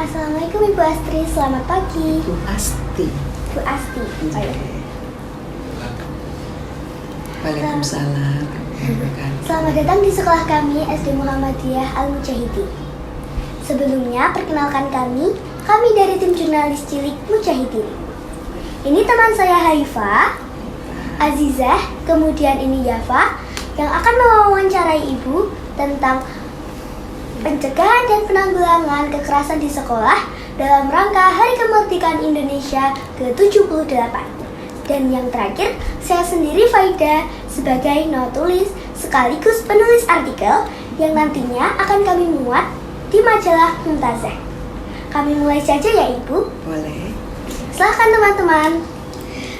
Assalamualaikum Ibu Astri, selamat pagi. Bu Asti. Bu Asti. Oh, iya. Waalaikumsalam. Selamat datang di sekolah kami SD Muhammadiyah Al-Mujahidin. Sebelumnya perkenalkan kami dari tim jurnalis cilik Mujahidin. Ini teman saya Haifa, Azizah, kemudian ini Yafa yang akan mewawancarai Ibu tentang pencegahan dan penanggulangan kekerasan di sekolah dalam rangka Hari Kemerdekaan Indonesia ke-78. Dan yang terakhir, saya sendiri Faida sebagai notulis sekaligus penulis artikel yang nantinya akan kami muat di majalah Mumtazah. Kami mulai saja ya Ibu. Boleh. Silahkan teman-teman.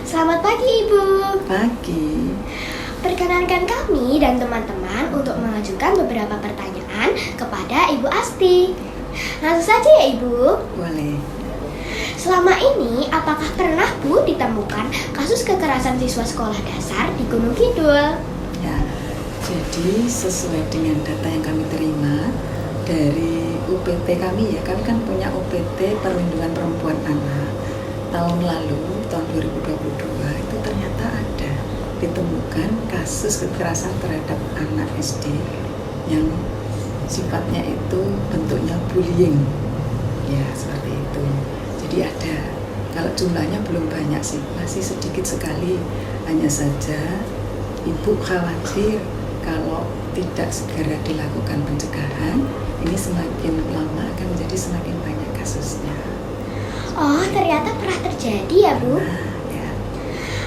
Selamat pagi Ibu. Pagi. Perkenankan kami dan teman-teman untuk mengajukan beberapa pertanyaan kepada Ibu Asti. Langsung saja ya Ibu. Boleh. Selama ini, apakah pernah Bu ditemukan kasus kekerasan siswa sekolah dasar di Gunung Kidul? Ya, jadi sesuai dengan data yang kami terima dari UPT kami ya, kami kan punya UPT Perlindungan Perempuan Anak. Tahun lalu, tahun 2022, itu ternyata ada ditemukan kasus kekerasan terhadap anak SD yang sifatnya itu bentuknya bullying. Ya, seperti itu. Jadi ada, kalau jumlahnya belum banyak sih, masih sedikit sekali. Hanya saja Ibu khawatir kalau tidak segera dilakukan pencegahan, ini semakin lama akan menjadi semakin banyak kasusnya. Oh, ternyata pernah terjadi ya Bu? Nah, ya.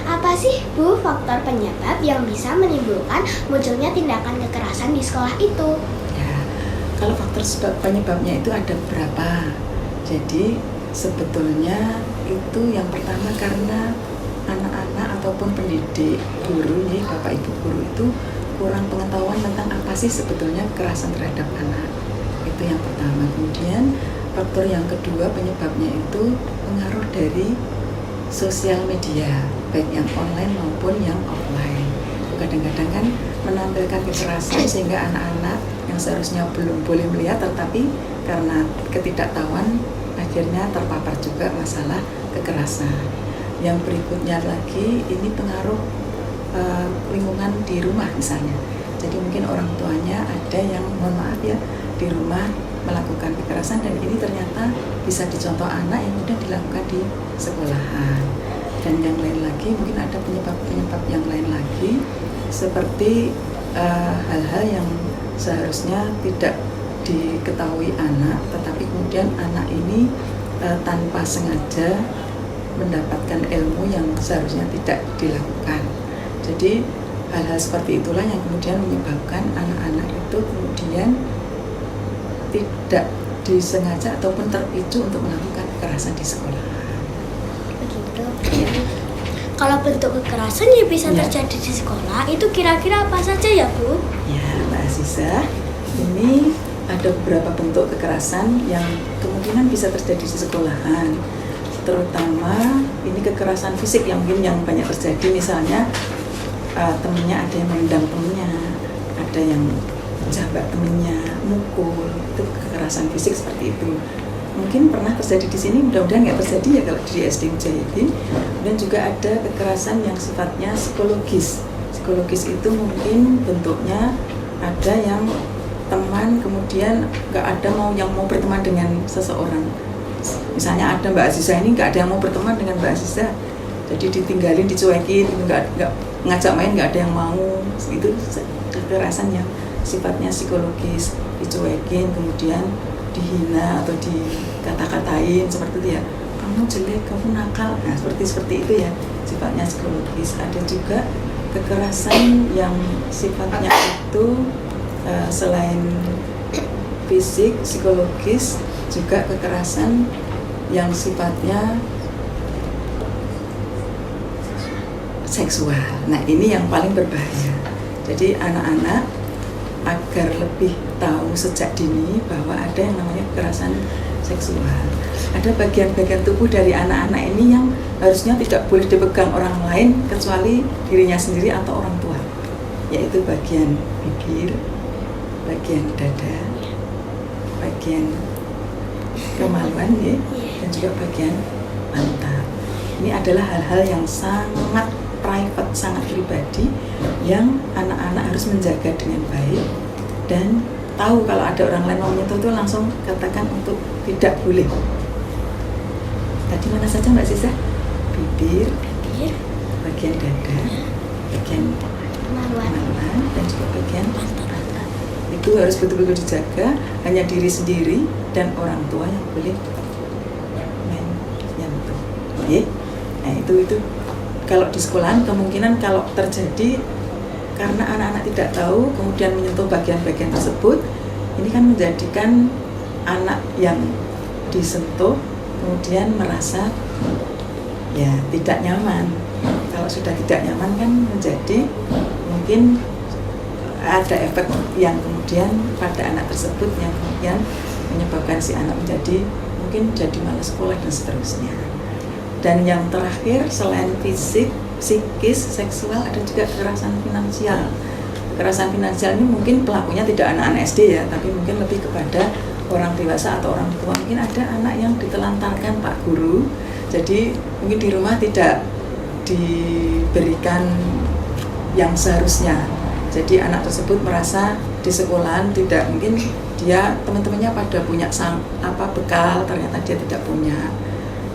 Apa sih Bu faktor penyebab yang bisa menimbulkan munculnya tindakan kekerasan di sekolah itu? Ya, kalau faktor penyebabnya itu ada berapa. Jadi sebetulnya itu yang pertama karena anak-anak ataupun pendidik, guru nih, Bapak Ibu guru itu kurang pengetahuan tentang apa sih sebetulnya kekerasan terhadap anak. Itu yang pertama. Kemudian faktor yang kedua penyebabnya itu pengaruh dari sosial media, baik yang online maupun yang offline. Kadang-kadang kan menampilkan kekerasan sehingga anak-anak yang seharusnya belum boleh melihat, tetapi karena ketidaktahuan akhirnya terpapar juga masalah kekerasan. Yang berikutnya lagi ini pengaruh lingkungan di rumah misalnya. Jadi mungkin orang tuanya ada yang mohon maaf ya di rumah melakukan kekerasan dan ini ternyata bisa dicontoh anak yang mudah dilakukan di sekolahan. Dan yang lain lagi mungkin ada penyebab-penyebab yang lain lagi seperti hal-hal yang seharusnya tidak diketahui anak, tetapi kemudian anak ini tanpa sengaja mendapatkan ilmu yang seharusnya tidak dilakukan. Jadi hal-hal seperti itulah yang kemudian menyebabkan anak-anak itu kemudian tidak disengaja ataupun terpicu untuk melakukan kekerasan di sekolah. Begitu. Kalau bentuk kekerasan yang bisa terjadi di sekolah itu kira-kira apa saja ya Bu? Ya, Mbak Aziza, ini ada beberapa bentuk kekerasan yang kemungkinan bisa terjadi di sekolahan. Terutama ini kekerasan fisik yang mungkin yang banyak terjadi, misalnya temennya ada yang menendang temennya, ada yang jambak temennya, mukul, itu kekerasan fisik seperti itu. Mungkin pernah terjadi di sini, mudah-mudahan nggak terjadi ya kalau di SD Mujahidin. Dan juga ada kekerasan yang sifatnya psikologis. Psikologis itu mungkin bentuknya ada yang teman kemudian nggak ada yang mau berteman dengan seseorang. Misalnya ada Mbak Aziza ini nggak ada yang mau berteman dengan Mbak Aziza, jadi ditinggalin, dicuekin, nggak ngajak main, nggak ada yang mau. Itu kekerasan yang sifatnya psikologis, dicuekin, kemudian dihina atau dikata-katain seperti itu ya, kamu jelek, kamu nakal, nah seperti itu ya, sifatnya psikologis. Ada juga kekerasan yang sifatnya itu selain fisik, psikologis, juga kekerasan yang sifatnya seksual. Nah ini yang paling berbahaya. Jadi anak-anak agar lebih tahu sejak dini bahwa ada yang namanya kekerasan seksual. Ada bagian-bagian tubuh dari anak-anak ini yang harusnya tidak boleh dipegang orang lain kecuali dirinya sendiri atau orang tua, yaitu bagian bibir, bagian dada, bagian kemaluan ya, dan juga bagian pantat. Ini adalah hal-hal yang sangat private, sangat pribadi yang anak-anak harus menjaga dengan baik dan tahu kalau ada orang lain mau menyentuh itu langsung katakan untuk tidak boleh. Tadi mana saja Mbak Sisa? Bibir, bagian dada, bagian kemaluan, dan juga bagian pantat. Itu harus betul-betul dijaga, hanya diri sendiri dan orang tua yang boleh menyentuh. Ya? Nah itu kalau di sekolahan kemungkinan kalau terjadi karena anak-anak tidak tahu kemudian menyentuh bagian-bagian tersebut, ini kan menjadikan anak yang disentuh kemudian merasa ya tidak nyaman. Kalau sudah tidak nyaman kan menjadi mungkin ada efek yang kemudian pada anak tersebut yang kemudian menyebabkan si anak menjadi mungkin jadi malas sekolah dan seterusnya. Dan yang terakhir selain fisik, psikis, seksual ada juga kekerasan finansial. Kekerasan finansial ini mungkin pelakunya tidak anak-anak SD ya, tapi mungkin lebih kepada orang dewasa atau orang tua. Mungkin ada anak yang ditelantarkan Pak Guru, jadi mungkin di rumah tidak diberikan yang seharusnya. Jadi anak tersebut merasa di sekolahan tidak, mungkin dia teman-temannya pada punya bekal, ternyata dia tidak punya.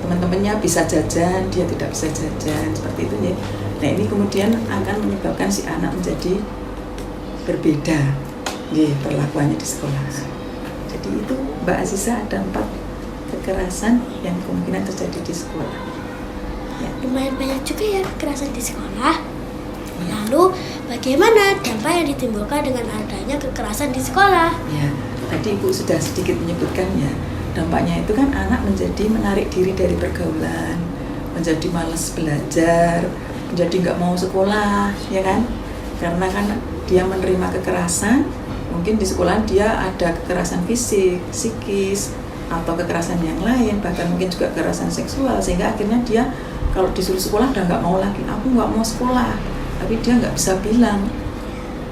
Teman-temannya bisa jajan, dia tidak bisa jajan, seperti itu ya. Nah ini kemudian akan menyebabkan si anak menjadi berbeda ya, perlakuannya di sekolah. Jadi itu Mbak Aziza ada 4 kekerasan yang kemungkinan terjadi di sekolah ya. Lumayan banyak juga ya kekerasan di sekolah. Lalu bagaimana dampak yang ditimbulkan dengan adanya kekerasan di sekolah? Ya, tadi Ibu sudah sedikit menyebutkannya. Dampaknya itu kan anak menjadi menarik diri dari pergaulan, menjadi malas belajar, menjadi nggak mau sekolah, ya kan? Karena kan dia menerima kekerasan, mungkin di sekolah dia ada kekerasan fisik, psikis, atau kekerasan yang lain, bahkan mungkin juga kekerasan seksual, sehingga akhirnya dia kalau disuruh sekolah udah nggak mau lagi, aku nggak mau sekolah, tapi dia nggak bisa bilang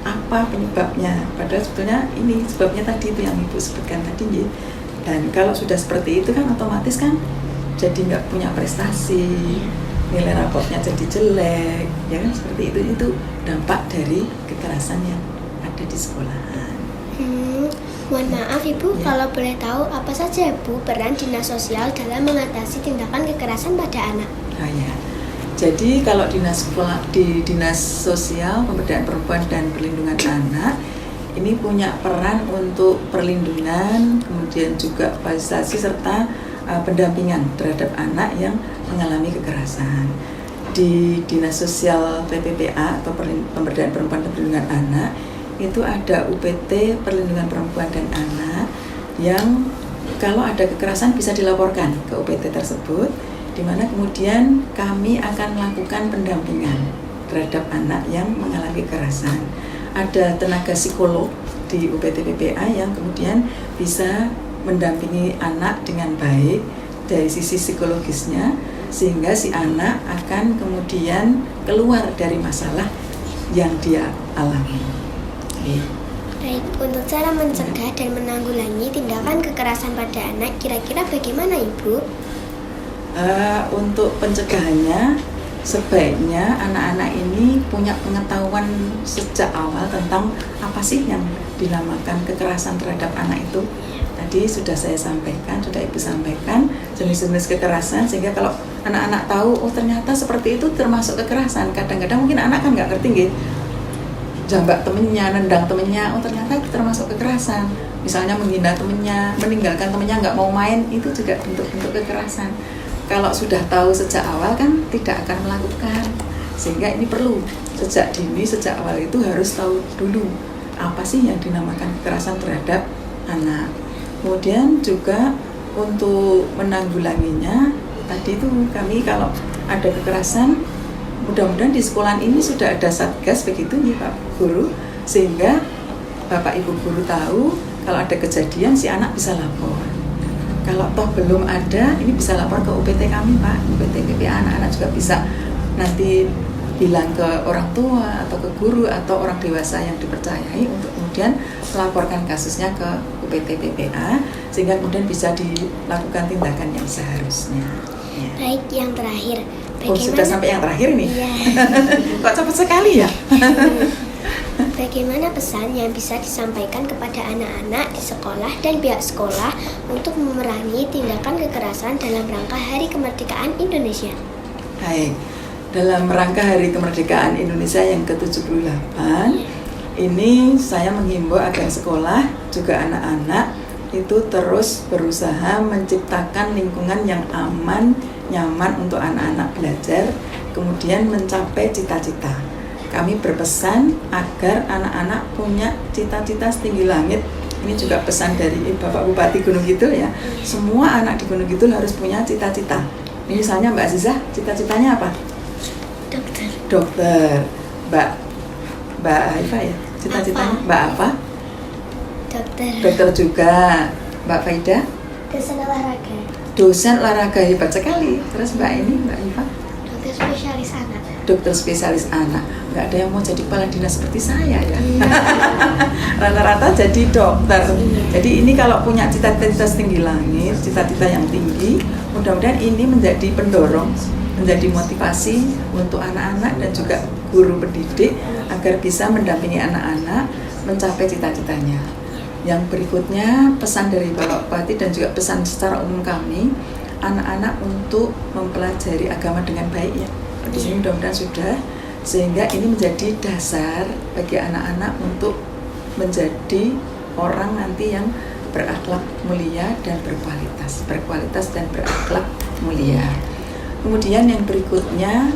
apa penyebabnya. Padahal sebetulnya ini sebabnya tadi itu yang Ibu sebutkan tadi ya. Dan kalau sudah seperti itu kan otomatis kan jadi nggak punya prestasi, nilai raportnya jadi jelek, ya kan seperti itu dampak dari kekerasan yang ada di sekolahan. Mohon maaf Ibu, Ya. kalau boleh tahu apa saja Ibu peran dinas sosial dalam mengatasi tindakan kekerasan pada anak? Oh ya, jadi kalau di dinas sosial pemberdayaan perempuan dan perlindungan anak ini punya peran untuk perlindungan, kemudian juga fasilitasi serta pendampingan terhadap anak yang mengalami kekerasan. Di Dinas Sosial PPPA atau Pemberdayaan Perempuan dan Perlindungan Anak itu ada UPT Perlindungan Perempuan dan Anak yang kalau ada kekerasan bisa dilaporkan ke UPT tersebut, di mana kemudian kami akan melakukan pendampingan terhadap anak yang mengalami kekerasan. Ada tenaga psikolog di UPT PPA yang kemudian bisa mendampingi anak dengan baik dari sisi psikologisnya, sehingga si anak akan kemudian keluar dari masalah yang dia alami. Baik, untuk cara mencegah dan menanggulangi tindakan kekerasan pada anak, kira-kira bagaimana Ibu? Untuk pencegahannya, sebaiknya anak-anak ini punya pengetahuan sejak awal tentang apa sih yang dinamakan kekerasan terhadap anak itu. Tadi sudah saya sampaikan, sudah Ibu sampaikan jenis-jenis kekerasan, sehingga kalau anak-anak tahu, oh ternyata seperti itu termasuk kekerasan. Kadang-kadang mungkin anak kan nggak ngerti gitu, jambak temennya, nendang temennya, oh ternyata itu termasuk kekerasan. Misalnya menghina temennya, meninggalkan temennya, nggak mau main, itu juga bentuk-bentuk kekerasan. Kalau sudah tahu sejak awal kan tidak akan melakukan, sehingga ini perlu sejak dini, sejak awal itu harus tahu dulu apa sih yang dinamakan kekerasan terhadap anak. Kemudian juga untuk menanggulanginya, tadi itu kami kalau ada kekerasan, mudah-mudahan di sekolah ini sudah ada satgas begitu nih Pak Guru, sehingga Bapak Ibu Guru tahu kalau ada kejadian si anak bisa lapor. Kalau toh belum ada, ini bisa lapor ke UPT kami Pak, UPT PPA. Anak-anak juga bisa nanti bilang ke orang tua atau ke guru atau orang dewasa yang dipercayai untuk kemudian melaporkan kasusnya ke PT PPA sehingga kemudian bisa dilakukan tindakan yang seharusnya. Ya. Baik, yang terakhir. Oh, sudah sampai yang terakhir nih. Iya. Kok cepat sekali ya? Bagaimana pesan yang bisa disampaikan kepada anak-anak di sekolah dan pihak sekolah untuk memerangi tindakan kekerasan dalam rangka Hari Kemerdekaan Indonesia? Baik, dalam rangka Hari Kemerdekaan Indonesia yang ke-78, ini saya menghimbau agar sekolah juga anak-anak itu terus berusaha menciptakan lingkungan yang aman, nyaman untuk anak-anak belajar, kemudian mencapai cita-cita. Kami berpesan agar anak-anak punya cita-cita setinggi langit. Ini juga pesan dari Bapak Bupati Gunung Kidul ya. Semua anak di Gunung Kidul harus punya cita-cita. Ini misalnya Mbak Azizah, cita-citanya apa? Dokter. Dokter. Mbak Haifa ya, cita-citanya Mbak apa? Dokter. Dokter juga. Mbak Faida? Dosen olahraga. Dosen olahraga, hebat sekali. Terus Mbak Haifa? Dokter spesialis anak. Dokter spesialis anak. Nggak ada yang mau jadi kepala dinas seperti saya ya. Rata-rata jadi dokter. Jadi ini kalau punya cita-cita setinggi langit, cita-cita yang tinggi, mudah-mudahan ini menjadi pendorong, menjadi motivasi untuk anak-anak dan juga guru pendidik agar bisa mendampingi anak-anak mencapai cita-citanya. Yang berikutnya pesan dari Bapak Bupati dan juga pesan secara umum kami, anak-anak untuk mempelajari agama dengan baik ya. Di sini mudah-mudahan sudah, sehingga ini menjadi dasar bagi anak-anak untuk menjadi orang nanti yang berakhlak mulia dan berkualitas dan berakhlak mulia. Kemudian yang berikutnya,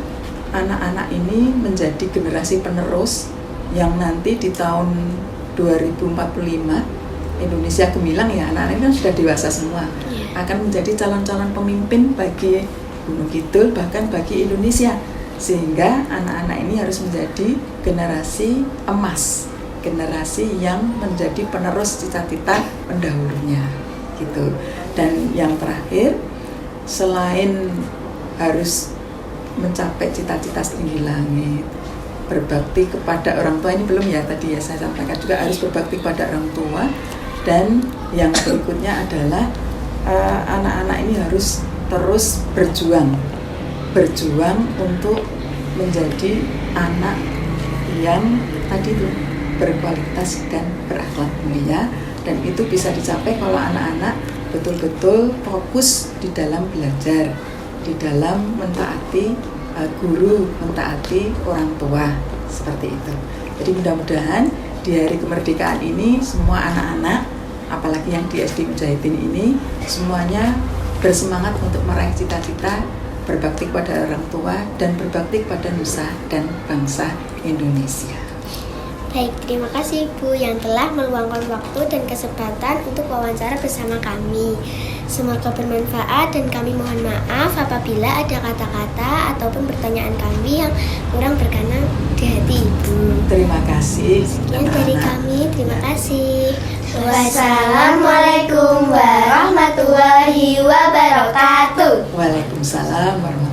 anak-anak ini menjadi generasi penerus yang nanti di tahun 2045 Indonesia gemilang ya, anak-anak ini kan sudah dewasa semua, akan menjadi calon-calon pemimpin bagi Gunung Kidul, bahkan bagi Indonesia, sehingga anak-anak ini harus menjadi generasi emas, generasi yang menjadi penerus cita-cita pendahulunya gitu. Dan yang terakhir, selain harus mencapai cita-cita setinggi langit, berbakti kepada orang tua, ini belum ya tadi ya saya sampaikan, juga harus berbakti kepada orang tua. Dan yang berikutnya adalah anak-anak ini harus terus berjuang untuk menjadi anak yang tadi itu berkualitas dan berakhlak mulia, dan itu bisa dicapai kalau anak-anak betul-betul fokus di dalam belajar, di dalam mentaati guru, mentaati orang tua, seperti itu. Jadi mudah-mudahan di hari kemerdekaan ini semua anak-anak, apalagi yang di SD Mujahidin ini, semuanya bersemangat untuk meraih cita-cita, berbakti kepada orang tua, dan berbakti kepada nusa dan bangsa Indonesia. Baik, terima kasih Ibu yang telah meluangkan waktu dan kesempatan untuk wawancara bersama kami. Semoga bermanfaat dan kami mohon maaf apabila ada kata-kata ataupun pertanyaan kami yang kurang berkenan di hati Ibu. Terima kasih. Sekian dari kami, terima kasih. Wassalamualaikum warahmatullahi wabarakatuh. Waalaikumsalam warahmatullahi wabarakatuh.